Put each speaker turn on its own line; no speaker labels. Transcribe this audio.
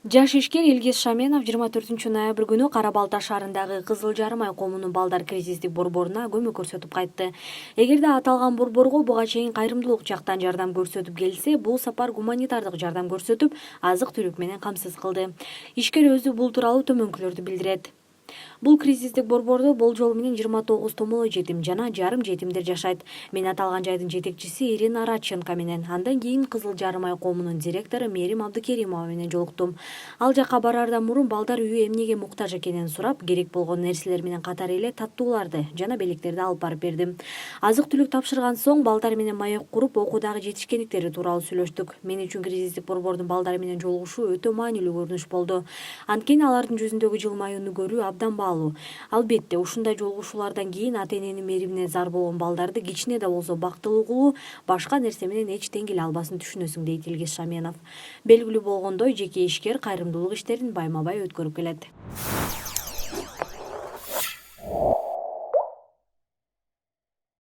Жаш ишкер Илгиз Шаменов 24 күнү Кара Балта шаарындагы Кызыл Жарым ай коомунун балдар кризистик борборуна көмөк көрсөтүп кайтты. Эгерде аталган борборго буга чейин кайрымдуулук жактан жардам көрсөтүп келсе, бул сапар гуманитардык жардам көрсөтүп, азык-түлүк менен камсыз кылды. Ишкер өзү бул тууралуу төмөнкүлөрдү билдирет. Бул кризистик борбордо болжол менен 29 томоло жетим жана жарым жетимдер жашайт. Мен аталган жайдын жетекчиси Ирина Радченко менен, андан кийин Кызыл Жарым ай коомунун директору Мерим Абдыкеримова менен жолуктум. Ал жакка бараардан мурун балдар үйү эмнеге муктаж экенин сурап, керек болгон нерселер менен катары эле таттууларды жана белектерди алып барып бердим. Азык-түлүк тапшырган соң балдар менен маек куруп, окуудагы жетишкендиктери тууралуу сүйлөштүк. Мен үчүн кризистик борбордун балдары менен жолугушуу өтө маанилүү көрүнүш болду. Анткени алардын жүзүндөгү жылмаюуну көрүү абдан баалуу. Албетте, ушундай жолугушуулардан кийин ата-эненин мээримине зар болгон балдарды кичине да болсо бактылуу кылуу башка нерсе менен эч тең келе албасын, түшүнөсүң, дейт Илгиз Шаменов. Белгилүү болгондой, жеке ишкер кайрымдуулук иштерин байма-бай өткөрүп келет.